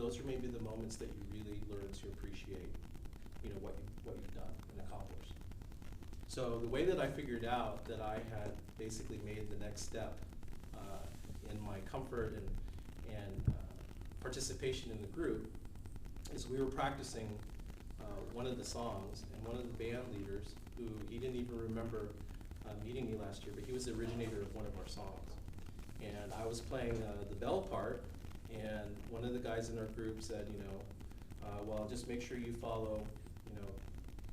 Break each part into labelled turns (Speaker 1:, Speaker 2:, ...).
Speaker 1: those are maybe the moments that you really learn to appreciate, what you've done and accomplished. So the way that I figured out that I had basically made the next step in my comfort and participation in the group is we were practicing one of the songs, and one of the band leaders, who he didn't even remember meeting me last year, but he was the originator of one of our songs. And I was playing the bell part, and one of the guys in our group said, well, just make sure you follow,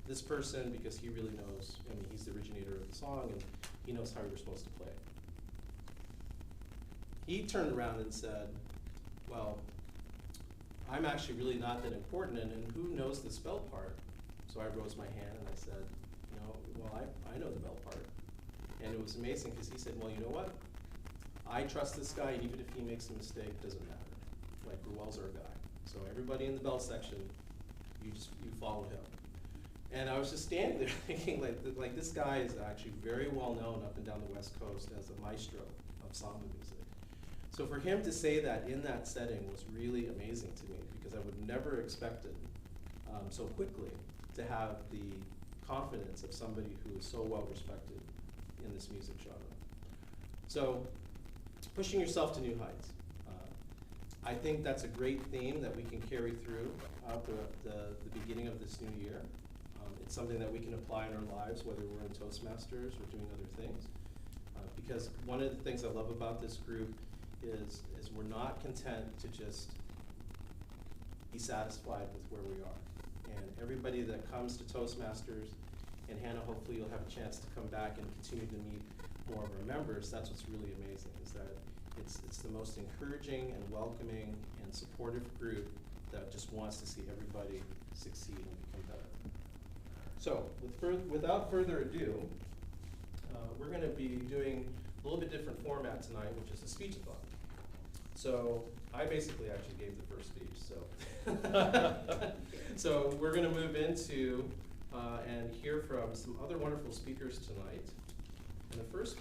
Speaker 1: this person, because he really knows, he's the originator of the song, and he knows how you're supposed to play it. He turned around and said, well, I'm actually really not that important, and who knows the spell part? So I rose my hand and I said, well, I know the bell part. And it was amazing because he said, well, you know what? I trust this guy, and even if he makes a mistake, it doesn't matter. Like, Ruel's our guy. So everybody in the bell section, you follow him. And I was just standing there thinking, like this guy is actually very well known up and down the West Coast as a maestro of samba music. So for him to say that in that setting was really amazing to me, because I would never expected so quickly to have the confidence of somebody who is so well respected in this music genre. So pushing yourself to new heights. I think that's a great theme that we can carry through the beginning of this new year. It's something that we can apply in our lives, whether we're in Toastmasters or doing other things. Because one of the things I love about this group is we're not content to just be satisfied with where we are. And everybody that comes to Toastmasters, and Hannah, hopefully you'll have a chance to come back and continue to meet more of our members. That's what's really amazing, is that it's the most encouraging and welcoming and supportive group that just wants to see everybody succeed and become better. So without further ado, we're going to be doing a little bit different format tonight, which is a speech-a-thon. So I basically actually gave the first speech. So we're going to move into and hear from some other wonderful speakers tonight. And the first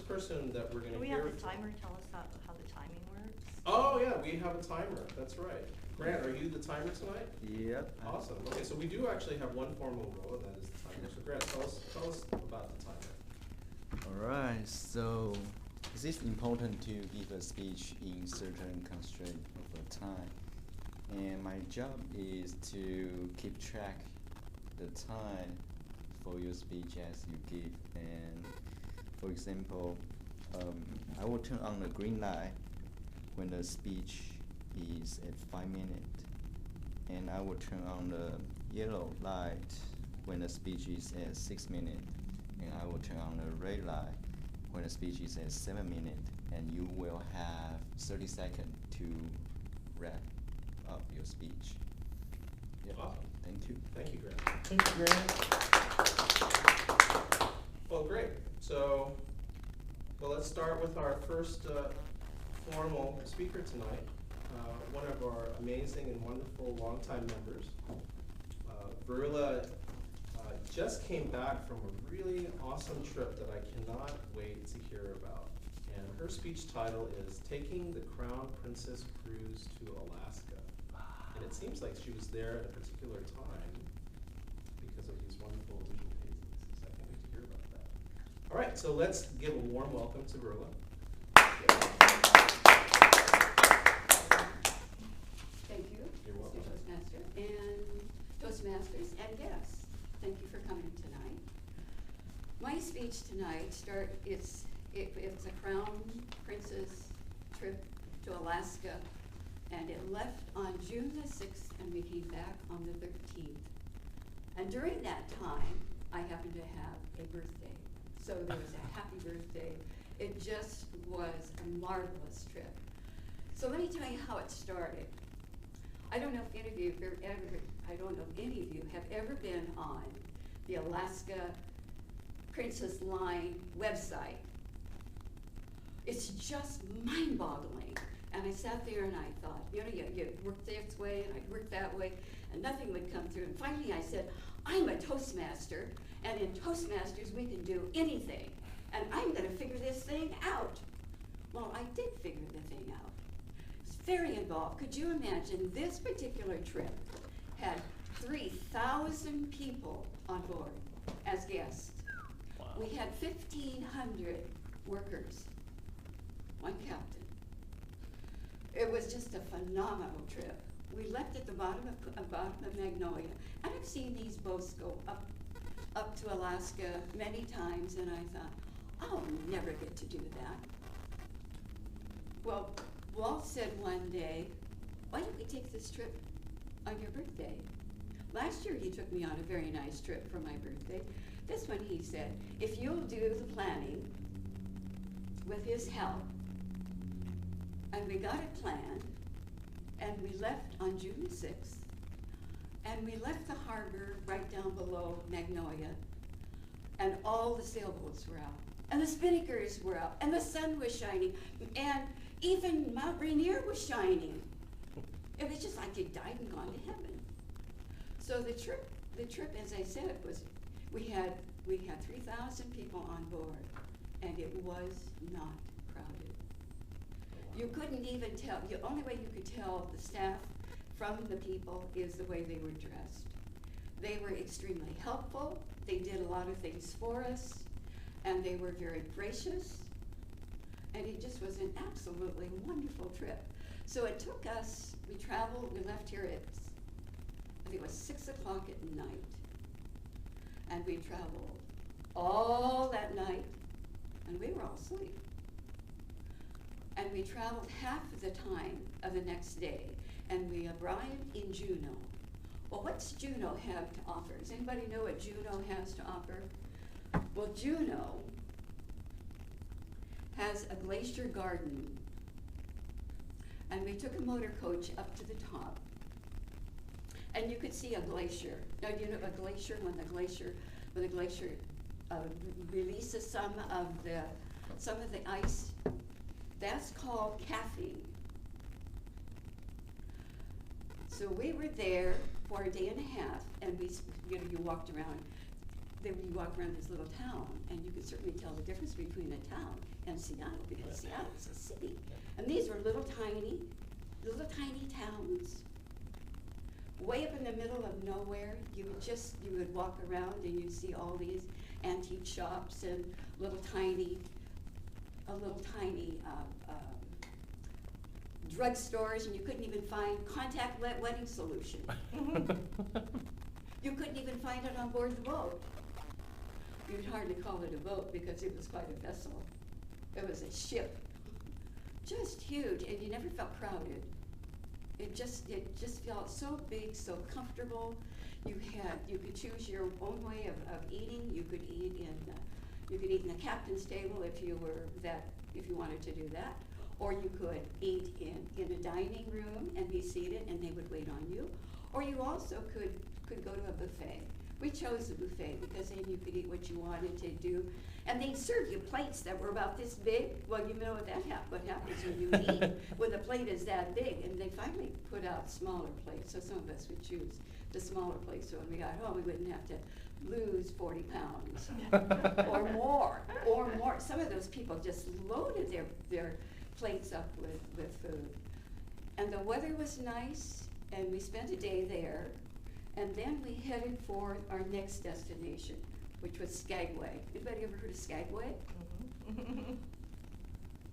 Speaker 1: person that we're going to hear.
Speaker 2: Do we have a timer? Tell us how the timing works.
Speaker 1: Oh yeah, we have a timer. That's right. Grant, are you the timer tonight?
Speaker 3: Yep.
Speaker 1: Awesome. Okay, so we do actually have one formal role, and that is the timer. So Grant, tell us about the timer.
Speaker 3: All right. So it is important to give a speech in certain constraint of time, and my job is to keep track the time for your speech as you give. And for example, I will turn on the green light when the speech is at 5 minutes, and I will turn on the yellow light when the speech is at 6 minutes, and I will turn on the red light when the speech is at 7 minutes, and you will have 30 seconds to wrap up your speech. Yeah.
Speaker 1: Awesome.
Speaker 3: Thank you.
Speaker 1: Thank you, Grant.
Speaker 4: Thank you, Grant.
Speaker 1: Well, great. So, let's start with our first formal speaker tonight. One of our amazing and wonderful longtime members. Verla just came back from a really awesome trip that I cannot wait to hear about. And her speech title is Taking the Crown Princess Cruise to Alaska. And it seems like she was there at a particular time because of these wonderful visual pieces. So I can't wait to hear about that. All right, so let's give a warm welcome to Verla.
Speaker 5: Thank you,
Speaker 1: You're welcome.
Speaker 5: Mr. Toastmaster, and Toastmasters, and guests. Thank you for coming tonight. My speech tonight it's a Crown Princess trip to Alaska, and it left on June the 6th, and we came back on the 13th. And during that time, I happened to have a birthday. So there was a happy birthday. It just was a marvelous trip. So let me tell you how it started. I don't know if any of you have ever been on the Alaska Princess Line website. It's just mind-boggling. And I sat there and I thought, you work this way and I'd work that way, and nothing would come through. And finally I said, I'm a Toastmaster, and in Toastmasters we can do anything. And I'm gonna figure this thing out. Well, I did figure the thing out. It's very involved. Could you imagine this particular trip had 3,000 people on board as guests.
Speaker 4: Wow.
Speaker 5: We had 1,500 workers, one captain. It was just a phenomenal trip. We left at the bottom of Magnolia, and I've seen these boats go up to Alaska many times, and I thought, I'll never get to do that. Well, Walt said one day, why don't we take this trip on your birthday? Last year he took me on a very nice trip for my birthday. This one he said, if you'll do the planning with his help, and we got it planned, and we left on June the 6th, and we left the harbor right down below Magnolia, and all the sailboats were out, and the spinnakers were out, and the sun was shining, and even Mount Rainier was shining. It was just like you'd died and gone to heaven. So the trip, as I said, was we had 3,000 people on board, and it was not crowded. You couldn't even tell. The only way you could tell the staff from the people is the way they were dressed. They were extremely helpful. They did a lot of things for us, and they were very gracious. And it just was an absolutely wonderful trip. So it took us. We traveled. We left here at, I think it was 6 o'clock at night, and we traveled all that night, and we were all asleep. And we traveled half of the time of the next day, and we arrived in Juneau. Well, what's Juneau have to offer? Does anybody know what Juneau has to offer? Well, Juneau has a glacier garden, and we took a motor coach up to the top, and you could see a glacier. Now, do you know a glacier? When the glacier releases some of the ice, that's called calving. So we were there for a day and a half, and you walked around. You walked around this little town, and you could certainly tell the difference between a town and Seattle, because Seattle is a city. And these were little tiny towns, way up in the middle of nowhere. You would walk around and you'd see all these antique shops and little tiny drugstores, and you couldn't even find contact wedding solution. You couldn't even find it on board the boat. You'd hardly call it a boat because it was quite a vessel. It was a ship, just huge, and you never felt crowded. It just felt so big, so comfortable. You could choose your own way of eating. You could eat in the captain's table if you wanted to do that, or you could eat in a dining room and be seated, and they would wait on you, or you also could go to a buffet. We chose a buffet because then you could eat what you wanted to do, and they'd serve you plates that were about this big. Well, you know what happens when you eat when the plate is that big, and they finally put out smaller plates, so some of us would choose the smaller plates, so when we got home we wouldn't have to lose 40 pounds or more. Some of those people just loaded their plates up with food. And the weather was nice, and we spent a day there, and then we headed for our next destination, which was Skagway. Anybody ever heard of Skagway?
Speaker 2: Mm-hmm.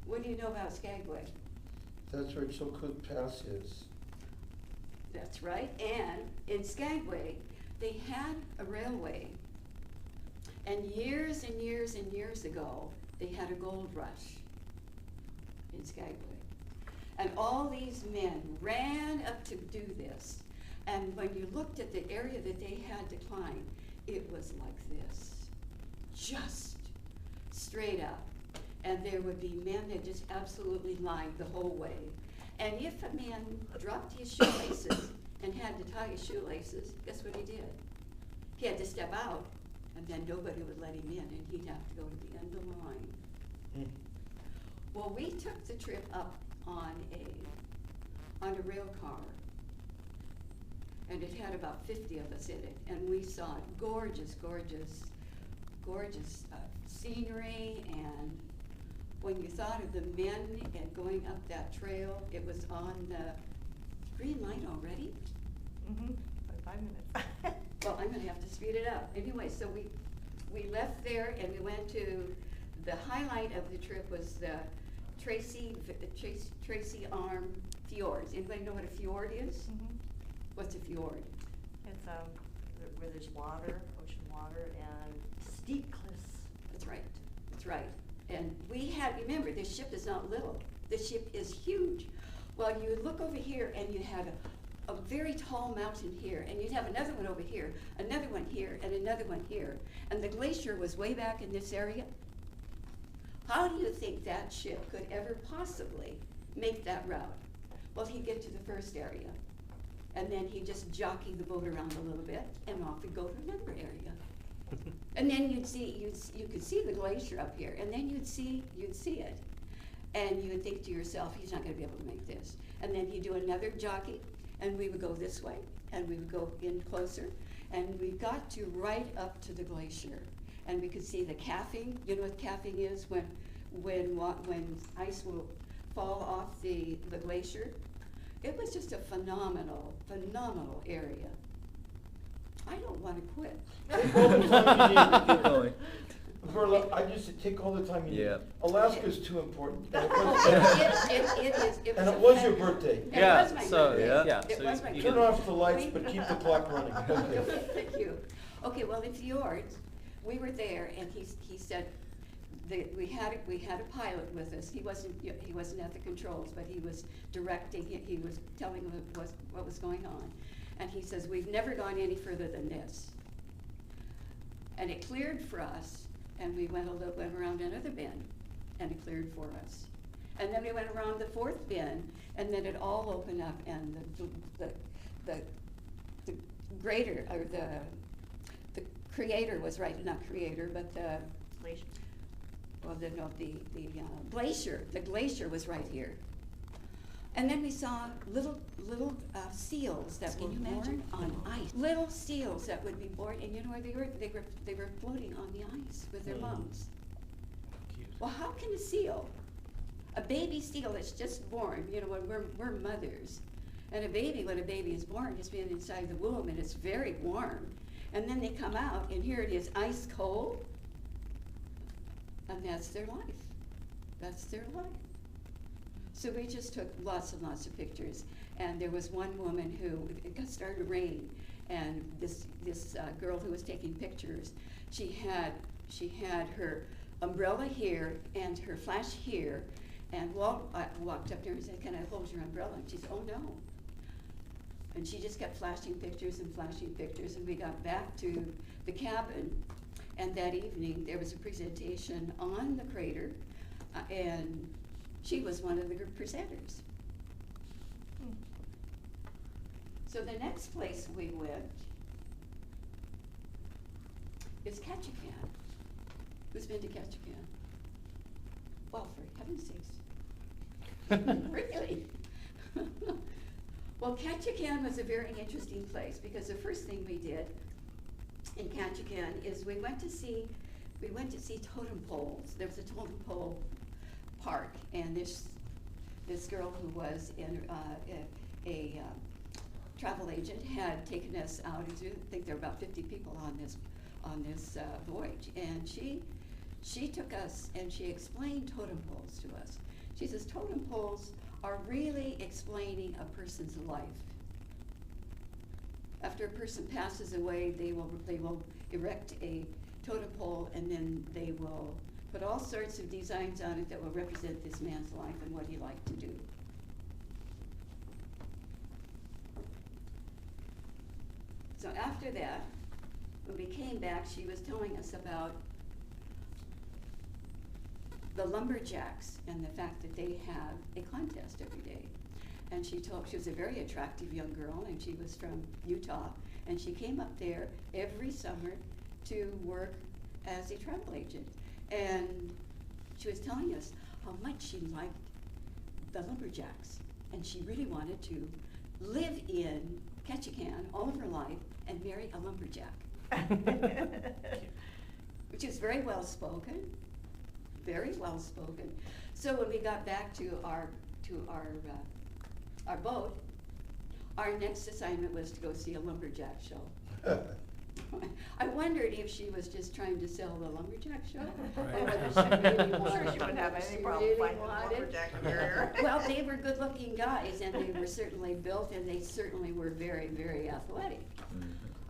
Speaker 5: What do you know about Skagway?
Speaker 6: That's where Chilkoot Pass is.
Speaker 5: That's right. And in Skagway, they had a railway. And years and years and years ago, they had a gold rush in Skagway. And all these men ran up to do this. And when you looked at the area that they had to climb, it was like this, just straight up. And there would be men that just absolutely lined the whole way. And if a man dropped his shoelaces and had to tie his shoelaces, guess what he did? He had to step out, and then nobody would let him in, and he'd have to go to the end of the line. Well, we took the trip up on a rail car, and it had about 50 of us in it, and we saw gorgeous scenery, and when you thought of the men and going up that trail, it was on the green light already?
Speaker 2: Mm-hmm, like 5 minutes.
Speaker 5: Well, I'm gonna have to speed it up. Anyway, so we left there and we went to, the highlight of the trip was the Tracy Arm Fjords. Anybody know what a fjord is?
Speaker 2: Mhm.
Speaker 5: What's a fjord?
Speaker 2: It's, where there's water, ocean water, and steep cliffs.
Speaker 5: That's right, that's right. And we had, remember, this ship is not little. This ship is huge. Well, you would look over here and you had a very tall mountain here, and you'd have another one over here, another one here, and another one here. And the glacier was way back in this area. How do you think that ship could ever possibly make that route? Well, he'd get to the first area, and then he'd just jockey the boat around a little bit, and off he'd go to another area. And then you could see the glacier up here, and then you'd see it. And you would think to yourself, he's not gonna be able to make this. And then he'd do another jockey, and we would go this way, and we would go in closer, and we got to right up to the glacier. And we could see the calving. You know what calving is? When ice will fall off the glacier. It was just a phenomenal area. I don't want to quit.
Speaker 6: Take all the time you need.
Speaker 3: Keep going.
Speaker 6: Verla, I just take all the time you need.
Speaker 3: Yeah.
Speaker 6: Alaska's too important.
Speaker 5: It is.
Speaker 6: And it was your birthday.
Speaker 5: It
Speaker 3: Yeah,
Speaker 5: was my
Speaker 3: so,
Speaker 5: birthday.
Speaker 3: yeah,
Speaker 5: It
Speaker 3: so
Speaker 5: was my
Speaker 3: you
Speaker 6: Turn
Speaker 5: birthday.
Speaker 6: off the lights, but keep the clock running. Okay.
Speaker 5: Thank you. Okay, well, in fjords, we were there, and he said that we had a pilot with us. He wasn't at the controls, but he was directing. He was telling what was going on, and he says, we've never gone any further than this. And it cleared for us, and we went around another bend, and it cleared for us. And then we went around the fourth bend, and then it all opened up, and the greater, or the creator was right, not creator, but the,
Speaker 2: Glacier.
Speaker 5: well, the glacier was right here. And then we saw little seals that were born on ice. Little seals that would be born, and you know where they were floating on the ice with their lungs. Well, how can a baby seal that's just born, you know, when we're mothers, and when a baby is born, it's been inside the womb and it's very warm, and then they come out and here it is ice cold, and that's their life. That's their life. So we just took lots and lots of pictures, and there was one woman who, it started to rain, and this girl who was taking pictures, she had her umbrella here and her flash here, and I walked up there and said, can I hold your umbrella? And she said, oh no. And she just kept flashing pictures, and we got back to the cabin, and that evening there was a presentation on the crater, and she was one of the presenters. So the next place we went is Ketchikan. Who's been to Ketchikan? Well, for heaven's sakes. Really? Well, Ketchikan was a very interesting place because the first thing we did in Ketchikan is we went to see totem poles. There was a totem pole park, and this girl who was a travel agent had taken us out. I think there were about 50 people on this voyage, and she took us and she explained totem poles to us. She says totem poles are really explaining a person's life. After a person passes away, they will erect a totem pole, and then they will put all sorts of designs on it that will represent this man's life and what he liked to do. So after that, when we came back, she was telling us about the lumberjacks and the fact that they have a contest every day. And she was a very attractive young girl, and she was from Utah, and she came up there every summer to work as a travel agent. And she was telling us how much she liked the lumberjacks, and she really wanted to live in Ketchikan all of her life and marry a lumberjack. She was very well spoken, very well spoken. So when we got back to our boat, our next assignment was to go see a lumberjack show. I wondered if she was just trying to sell the lumberjack show,
Speaker 1: Right.
Speaker 5: or whether she really
Speaker 2: I'm
Speaker 5: wanted.
Speaker 2: sure she wouldn't have any
Speaker 5: she
Speaker 2: problem
Speaker 5: really
Speaker 2: finding a
Speaker 5: wanted.
Speaker 2: lumberjack carrier.
Speaker 5: Well, they were good-looking guys, and they were certainly built, and they certainly were very, very athletic.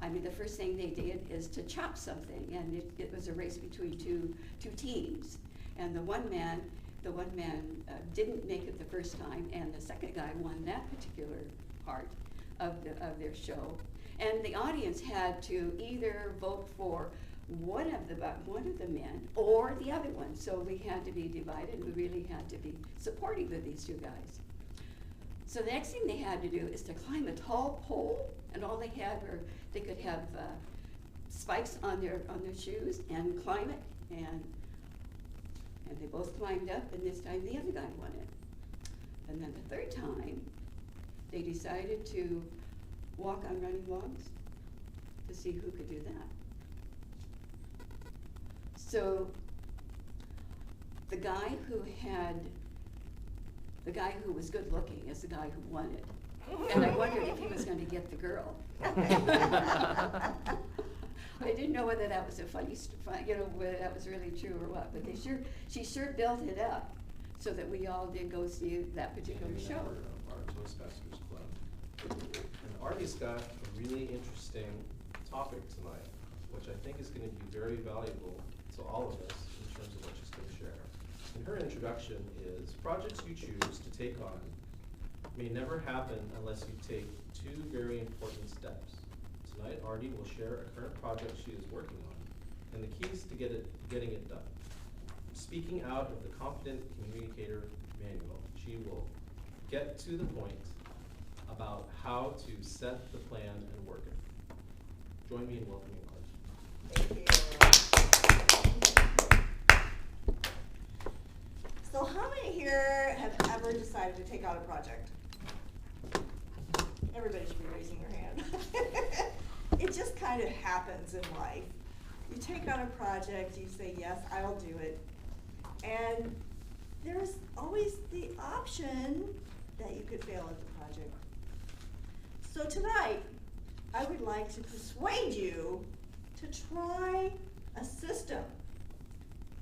Speaker 5: I mean, the first thing they did is to chop something, and it was a race between two teams. And the one man didn't make it the first time, and the second guy won that particular part of their show. And the audience had to either vote for one of the men or the other one. So we had to be divided. We really had to be supportive of these two guys. So the next thing they had to do is to climb a tall pole, and all they had were, they could have spikes on their shoes and climb it, and they both climbed up, and this time the other guy won it. And then the third time, they decided to walk on running logs to see who could do that. So the guy who was good looking is the guy who won it. And I wondered if he was going to get the girl. I didn't know whether that was whether that was really true or what, but she sure built it up so that we all did go see that particular
Speaker 1: And
Speaker 5: show.
Speaker 1: Our Toastmasters Club. And Artie's got a really interesting topic tonight, which I think is going to be very valuable to all of us in terms of what she's going to share. And her introduction is, projects you choose to take on may never happen unless you take two very important steps. Tonight, Artie will share a current project she is working on and the keys to getting it done. Speaking out of the Confident Communicator Manual, she will get to the point about how to set the plan and work it. Join me in welcoming Artie.
Speaker 2: Thank you. So how many here have ever decided to take out a project? Everybody should be raising their hand. It just kind of happens in life. You take on a project, you say, yes, I'll do it. And there's always the option that you could fail at the project. So tonight, I would like to persuade you to try a system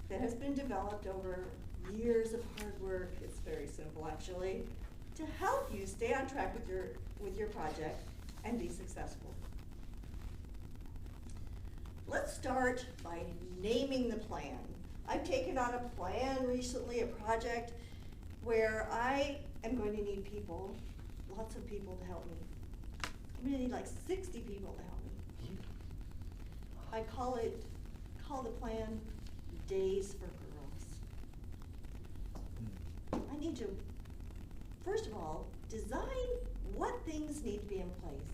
Speaker 2: that has been developed over years of hard work. It's very simple, actually, to help you stay on track with your project and be successful. Let's start by naming the plan. I've taken on a plan recently, a project, where I am going to need people, lots of people to help me. I'm going to need like 60 people to help me. I call the plan Days for Girls. I need to, first of all, design what things need to be in place.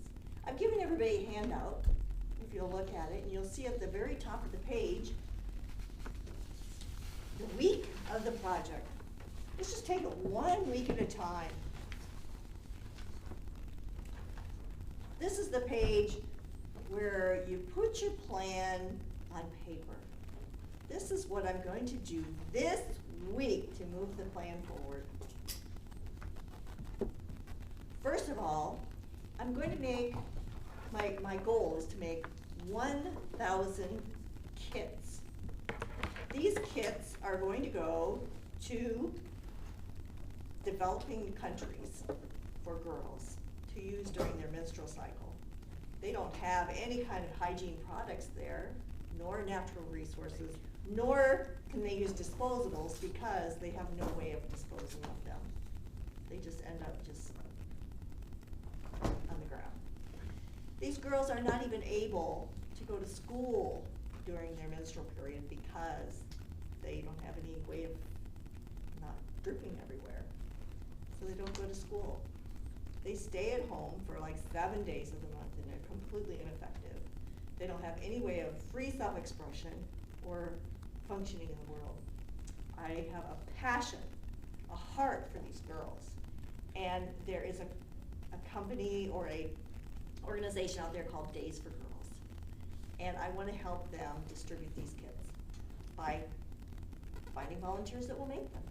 Speaker 2: I've given everybody a handout, if you'll look at it, and you'll see at the very top of the page, the week of the project. Let's just take it 1 week at a time. This is the page where you put your plan on paper. This is what I'm going to do this week to move the plan forward. First of all, I'm going to make, my goal is to make 1,000 kits. These kits are going to go to developing countries for girls to use during their menstrual cycle. They don't have any kind of hygiene products there, nor natural resources, nor can they use disposables because they have no way of disposing of them. They just end up just on the ground. These girls are not even able to go to school during their menstrual period because they don't have any way of not dripping everywhere. So they don't go to school. They stay at home for like 7 days of the month and they're completely ineffective. They don't have any way of free self-expression or functioning in the world. I have a passion, a heart for these girls. And there is a company or a organization out there called Days for Girls. And I want to help them distribute these kits by finding volunteers that will make them.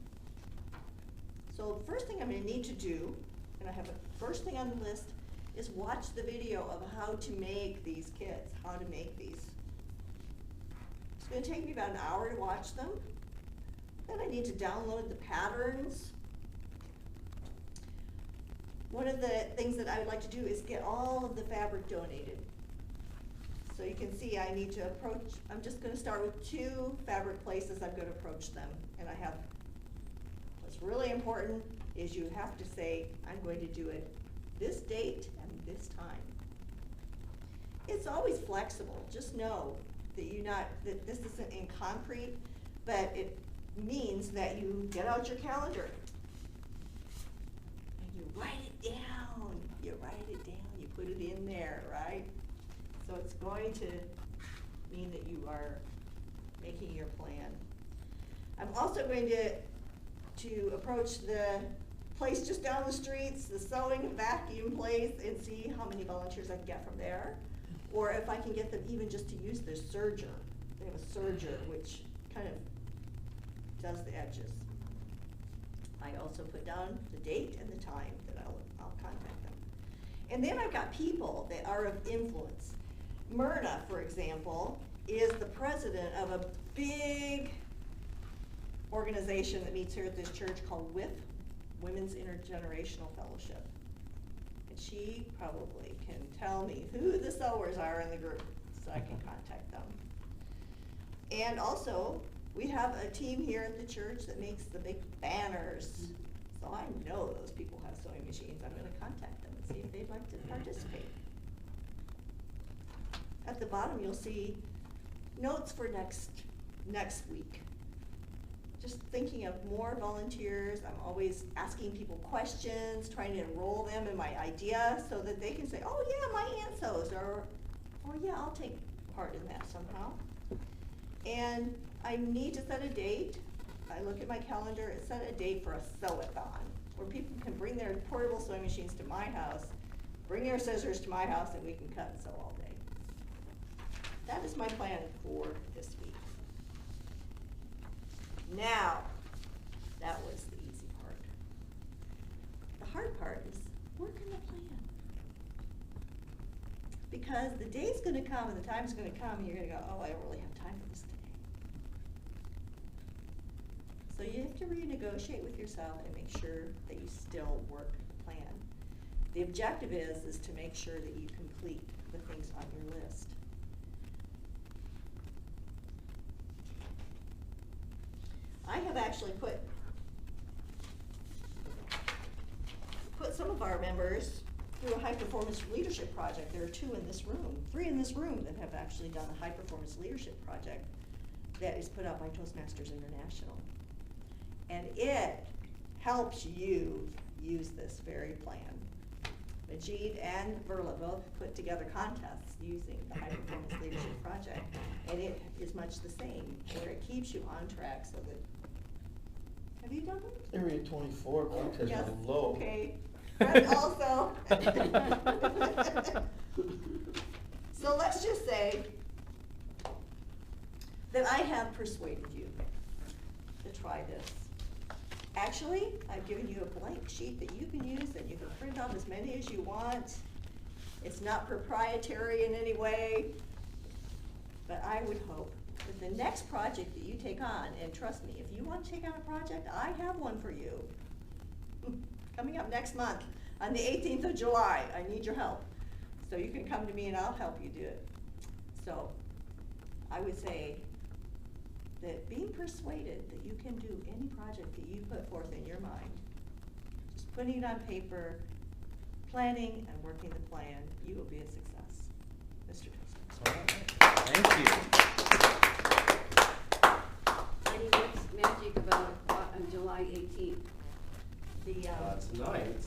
Speaker 2: So the first thing I'm gonna need to do, and I have a first thing on the list, is watch the video of how to make these kits, how to make these. It's gonna take me about an hour to watch them. Then I need to download the patterns. One of the things that I would like to do is get all of the fabric donated. So you can see I need to approach, I'm just gonna start with 2 fabric places I'm gonna approach them. And I have, what's really important is you have to say, I'm going to do it this date and this time. It's always flexible. Just know that that this isn't in concrete, but it means that you get out your calendar and you write it down. You write it down, you put it in there, right? So it's going to mean that you are making your plan. I'm also going to approach the place just down the streets, the sewing and vacuum place, and see how many volunteers I can get from there. Or if I can get them even just to use their serger. They have a serger which kind of does the edges. I also put down the date and the time that I'll contact them. And then I've got people that are of influence. Myrna, for example, is the president of a big organization that meets here at this church called WIF, Women's Intergenerational Fellowship. And she probably can tell me who the sewers are in the group so I can contact them. And also, we have a team here at the church that makes the big banners. So I know those people have sewing machines. I'm gonna contact them and see if they'd like to participate. At the bottom, you'll see notes for next week. Just thinking of more volunteers. I'm always asking people questions, trying to enroll them in my idea so that they can say, oh yeah, my aunt sews, or oh yeah, I'll take part in that somehow. And I need to set a date. I look at my calendar and set a date for a sew-a-thon, where people can bring their portable sewing machines to my house, bring their scissors to my house, and we can cut and sew all day. That is my plan for this week. Now, that was the easy part. The hard part is working the plan. Because the day's gonna come and the time's gonna come and you're gonna go, oh, I don't really have time for this today. So you have to renegotiate with yourself and make sure that you still work the plan. The objective is to make sure that you complete the things on your list. I have actually put some of our members through a high-performance leadership project. There are 2 in this room, 3 in this room that have actually done a high-performance leadership project that is put out by Toastmasters International. And it helps you use this very plan. Majid and Verla both put together contests using the High Performance Leadership Project, and it is much the same, where it keeps you on track so that, have you done it?
Speaker 6: Area 24 contest
Speaker 2: Yes,
Speaker 6: is low.
Speaker 2: okay. But also, so let's just say that I have persuaded you to try this. Actually, I've given you a blank sheet that you can use and you can print off as many as you want. It's not proprietary in any way, but I would hope that the next project that you take on, and trust me, if you want to take on a project, I have one for you. Coming up next month, on the 18th of July, I need your help. So you can come to me and I'll help you do it. So I would say that being persuaded that you can do any project that you put forth in your mind, just putting it on paper, planning and working the plan, you will be a success. Mr. Toastmaster.
Speaker 3: Thank you.
Speaker 5: Any what's magic about on July 18th?
Speaker 1: Tonight,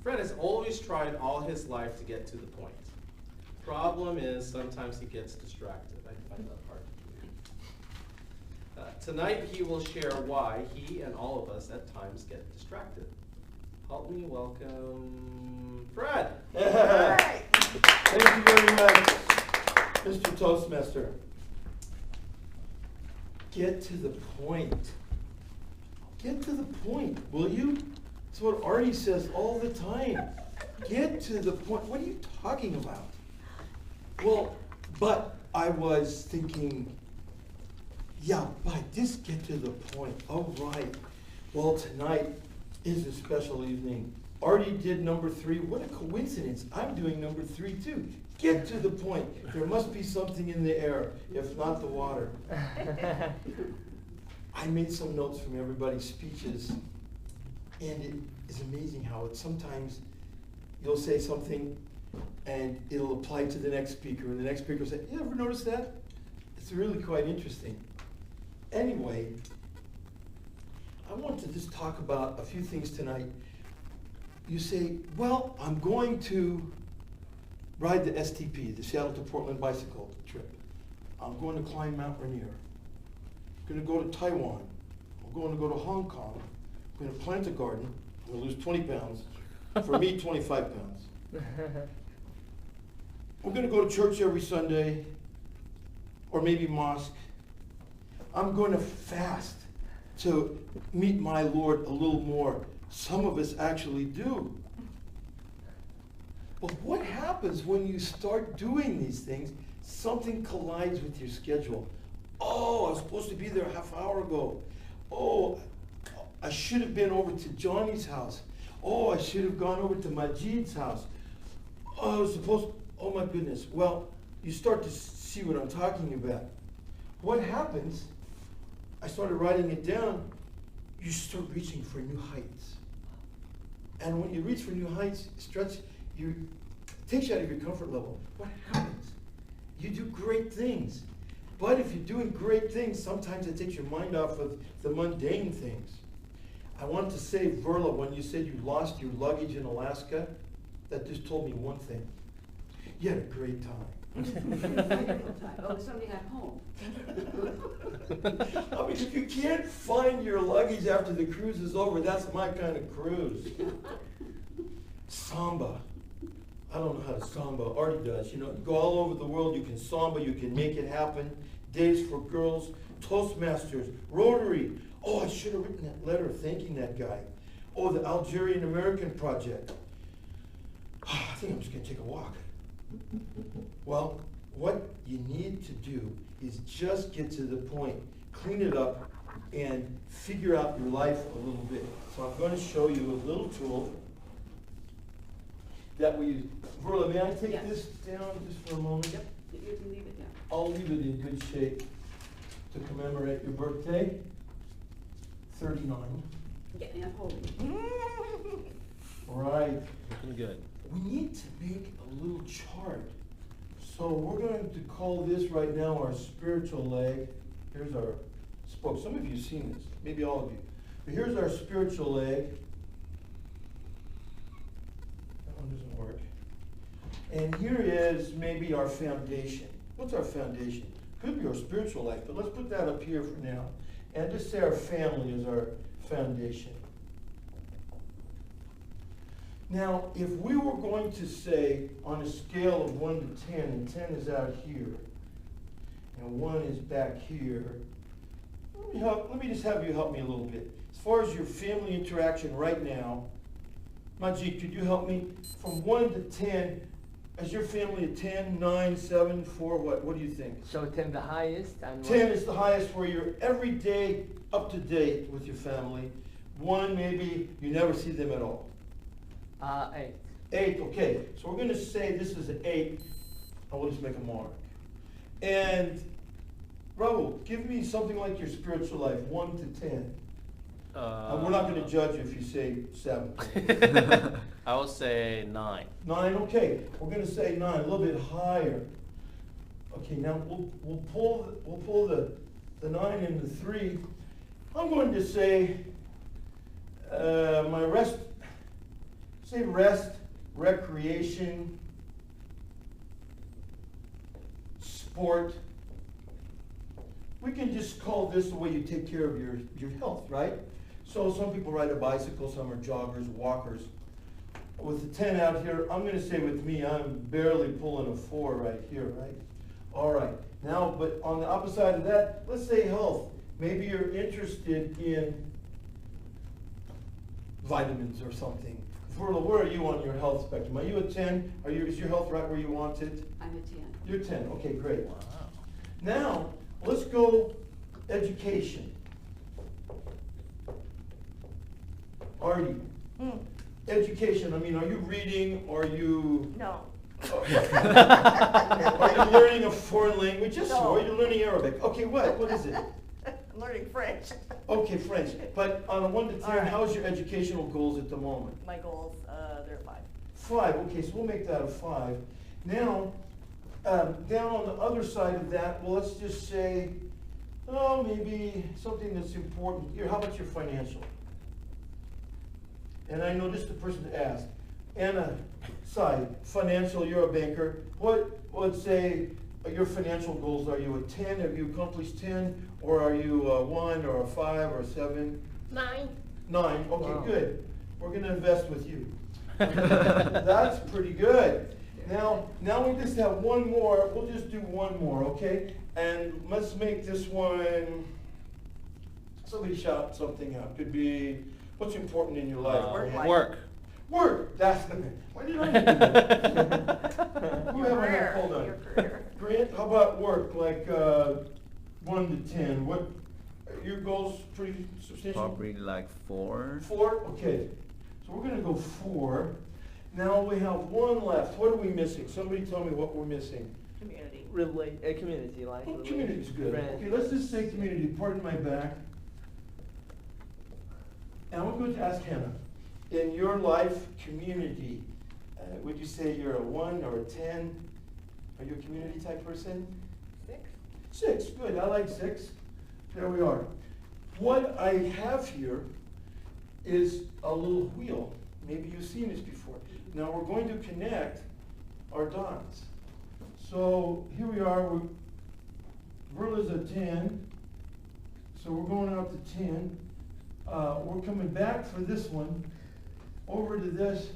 Speaker 1: Fred has always tried all his life to get to the point. Problem is, sometimes he gets distracted. I find that hard to believe. Tonight, he will share why he and all of us at times get distracted. Help me welcome Fred.
Speaker 2: All right.
Speaker 6: Thank you very much, Mr. Toastmaster.
Speaker 4: get to the point. Get to the point, will you? That's what Artie says all the time. Get to the point. What are you talking about? Well, but I was thinking, yeah, but just get to the point. Oh, right. Well, tonight is a special evening. Artie did number 3. What a coincidence. I'm doing number 3 too. Get to the point. There must be something in the air, if not the water. I made some notes from everybody's speeches, and it is amazing how it sometimes you'll say something and it'll apply to the next speaker, and the next speaker will say, you ever notice that? It's really quite interesting. Anyway, I want to just talk about a few things tonight. You say, well, I'm going to ride the STP, the Seattle to Portland bicycle trip. I'm going to climb Mount Rainier. I'm going to go to Taiwan. I'm going to go to Hong Kong. I'm going to plant a garden. I'm going to lose 20 pounds. For me, 25 pounds. I'm going to go to church every Sunday, or maybe mosque. I'm going to fast to meet my Lord a little more. Some of us actually do. But what happens when you start doing these things? Something collides with your schedule. Oh, I was supposed to be there a half hour ago. Oh, I should have been over to Johnny's house. Oh, I should have gone over to Majid's house. Oh, I was supposed, oh my goodness. Well, you start to see what I'm talking about. What happens, I started writing it down, you start reaching for new heights. And when you reach for new heights, it takes you out of your comfort level. What happens? You do great things. But if you're doing great things, sometimes it takes your mind off of the mundane things. I want to say, Verla, when you said you lost your luggage in Alaska, that just told me one thing. You had a great time.
Speaker 5: Oh, somebody got home.
Speaker 4: I mean, if you can't find your luggage after the cruise is over, that's my kind of cruise. Samba. I don't know how to samba. Artie does. You know, you go all over the world, you can samba, you can make it happen. Days for Girls, Toastmasters, Rotary. Oh, I should have written that letter thanking that guy. Oh, the Algerian American Project. I think I'm just going to take a walk. Well, what you need to do is just get to the point, clean it up, and figure out your life a little bit. So I'm going to show you a little tool that we use. Verla, may I take
Speaker 5: Yes.
Speaker 4: this down just for a moment?
Speaker 5: Yep, you can leave it there.
Speaker 4: I'll leave it in good shape to commemorate your birthday. 39.
Speaker 5: Getting it holy.
Speaker 4: Right.
Speaker 1: Looking good.
Speaker 4: We need to make a little chart. So we're going to call this right now our spiritual leg. Here's our spoke. Some of you have seen this, maybe all of you. But here's our spiritual leg. That one doesn't work. And here is maybe our foundation. What's our foundation? Could be our spiritual life, but let's put that up here for now. And just say our family is our foundation. Now, if we were going to say on a scale of 1 to 10, and 10 is out here, and 1 is back here, let me just have you help me a little bit. As far as your family interaction right now, Majid, could you help me? From 1 to 10, is your family a 10, 9, 7, 4, what? What do you think?
Speaker 6: So 10 the highest and
Speaker 4: 10 is the highest where you're every day up to date with your family. 1, maybe you never see them at all.
Speaker 6: 8.
Speaker 4: 8, okay. So we're going to say this is an 8, and we'll just make a mark. And Raul, give me something like your spiritual life, 1 to 10. And we're not going to judge you if you say 7.
Speaker 1: I will say 9.
Speaker 4: 9, okay. We're going to say 9, a little bit higher. Okay, now we'll pull the 9 and the 3. I'm going to say my rest, recreation, sport. We can just call this the way you take care of your health, right? So some people ride a bicycle, some are joggers, walkers. With the 10 out here, I'm going to say with me, I'm barely pulling a 4 right here, right? All right. Now, but on the opposite side of that, let's say health. Maybe you're interested in vitamins or something. Verla, where are you on your health spectrum? Are you a 10? Is your health right where you want it?
Speaker 5: I'm a 10.
Speaker 4: You're 10, okay, great. Now, let's go education. Artie, education, I mean, are you reading, are you?
Speaker 2: No.
Speaker 4: Are you learning a foreign language? Yes,
Speaker 2: No.
Speaker 4: or are you learning Arabic? Okay, what is it?
Speaker 2: I'm learning French.
Speaker 4: Okay, French, but on a 1 to 10,
Speaker 2: All right.
Speaker 4: how's your educational goals at the moment?
Speaker 2: My goals, they're 5.
Speaker 4: 5, okay, so we'll make that a 5. Now, down on the other side of that, well, let's just say, oh, maybe something that's important. Here, how about your financial? And I know this is the person to ask. Anna, side, financial, you're a banker. Let's say your financial goals, are you a 10? Have you accomplished 10? Or are you a 1 or a 5 or a 7?
Speaker 7: 9.
Speaker 4: 9, okay,
Speaker 6: Wow.
Speaker 4: good. We're gonna invest with you. That's pretty good. Now we just have one more, we'll just do one more, okay? And let's make this one, somebody shout something out. Could be, what's important in your life?
Speaker 2: Work
Speaker 4: Grant?
Speaker 2: life.
Speaker 3: Work.
Speaker 4: Work, that's the, why did I do that? Who
Speaker 2: Your
Speaker 4: have I
Speaker 2: career,
Speaker 4: had? Hold on.
Speaker 2: your career.
Speaker 4: Grant, how about work, like 1 to 10? What, your goals pretty substantial?
Speaker 3: Probably like 4.
Speaker 4: 4, okay. So we're gonna go 4. Now we have 1 left. What are we missing? Somebody tell me what we're missing.
Speaker 2: Community.
Speaker 6: Community life.
Speaker 4: Oh, community's good.
Speaker 6: Friends.
Speaker 4: Okay, let's just say community, pardon my back. And I'm going to ask Hannah, in your life, community, would you say you're a 1 or a 10? Are you a community type person?
Speaker 2: 6.
Speaker 4: 6, good, I like 6. There we are. What I have here is a little wheel. Maybe you've seen this before. Now we're going to connect our dots. So here we are, Verla's a 10, so we're going out to 10. We're coming back for this one, over to this,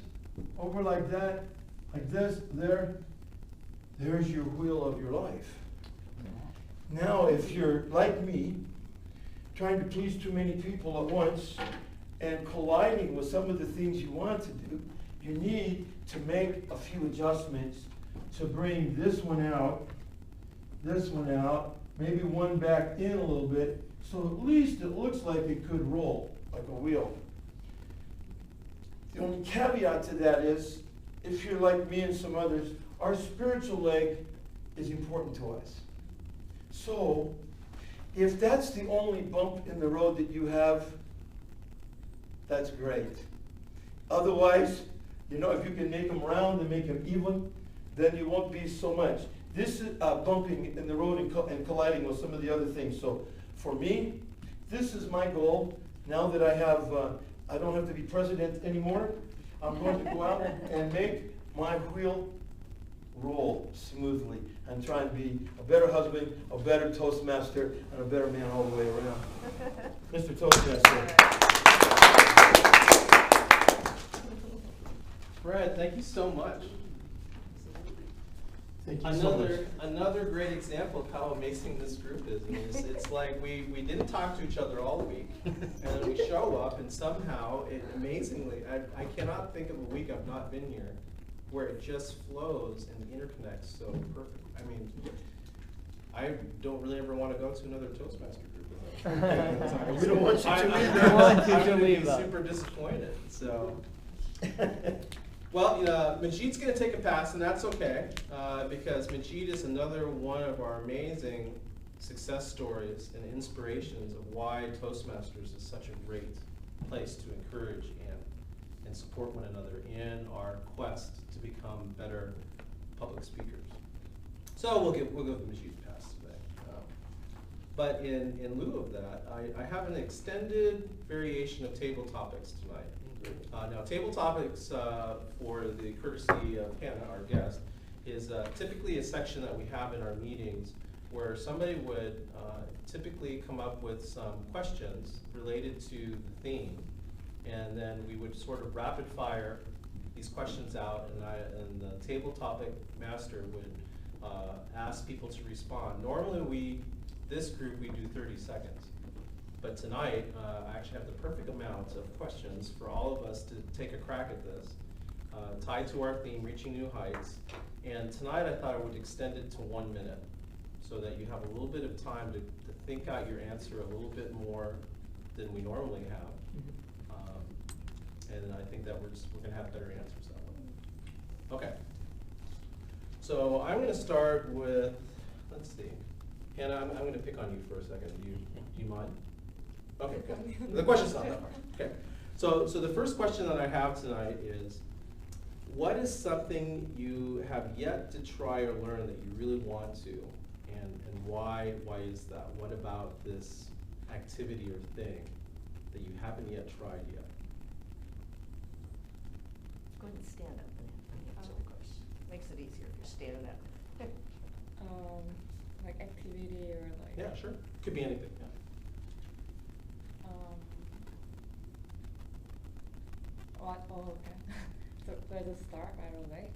Speaker 4: over like that, like this, there. There's your wheel of your life. Now, if you're like me, trying to please too many people at once and colliding with some of the things you want to do, you need to make a few adjustments to bring this one out, maybe one back in a little bit, so at least it looks like it could roll, like a wheel. The only caveat to that is, if you're like me and some others, our spiritual leg is important to us. So, if that's the only bump in the road that you have, that's great. Otherwise, you know, if you can make them round and make them even, then you won't be so much. This is bumping in the road and colliding with some of the other things. So, for me, this is my goal. Now that I don't have to be president anymore, I'm going to go out and make my wheel roll smoothly and try and be a better husband, a better Toastmaster, and a better man all the way around. Mr. Toastmaster.
Speaker 1: Brad, thank you so much.
Speaker 4: Thank you so much.
Speaker 1: Another great example of how amazing this group is. I mean, it's like we didn't talk to each other all week, and then we show up, and somehow, amazingly, I cannot think of a week I've not been here where it just flows and interconnects so perfectly. I mean, I don't really ever want to go to another Toastmaster group.
Speaker 4: We don't want you to either.
Speaker 1: I'm
Speaker 6: want you to
Speaker 1: gonna be
Speaker 6: leave us.
Speaker 1: super disappointed. So. Well, Majid's going to take a pass, and that's okay, because Majid is another one of our amazing success stories and inspirations of why Toastmasters is such a great place to encourage and support one another in our quest to become better public speakers. So we'll give Majid a pass today. But in lieu of that, I have an extended variation of table topics tonight. Now, table topics, for the courtesy of Hannah, our guest, is typically a section that we have in our meetings where somebody would typically come up with some questions related to the theme, and then we would sort of rapid fire these questions out, and the table topic master would ask people to respond. Normally, this group, we do 30 seconds. But tonight, I actually have the perfect amount of questions for all of us to take a crack at this, tied to our theme, Reaching New Heights. And tonight, I thought I would extend it to 1 minute, so that you have a little bit of time to think out your answer a little bit more than we normally have. And I think that we're gonna have better answers that way. Okay. So I'm gonna start with, let's see. Hannah, I'm gonna pick on you for a second. Do you mind? Okay, good. The question's not that hard. Okay. So the first question that I have tonight is, what is something you have yet to try or learn that you really want to? And why is that? What about this activity or thing that you haven't yet tried yet?
Speaker 2: Go ahead and stand up and answer the question. Makes it easier if you're standing up.
Speaker 7: Like activity or like.
Speaker 1: Yeah, sure. Could be anything, yeah.
Speaker 7: What? Oh, okay. So where to start right away?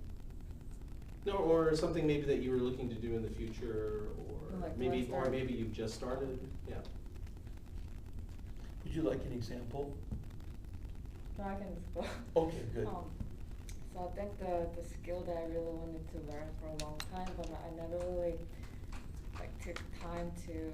Speaker 1: No, or something maybe that you were looking to do in the future, or
Speaker 7: Like
Speaker 1: maybe,
Speaker 7: what's that?
Speaker 1: you've just started, yeah.
Speaker 4: Would you like an example?
Speaker 7: No, I can just go.
Speaker 4: Okay, good.
Speaker 7: So I think the skill that I really wanted to learn for a long time, but I never really like took time to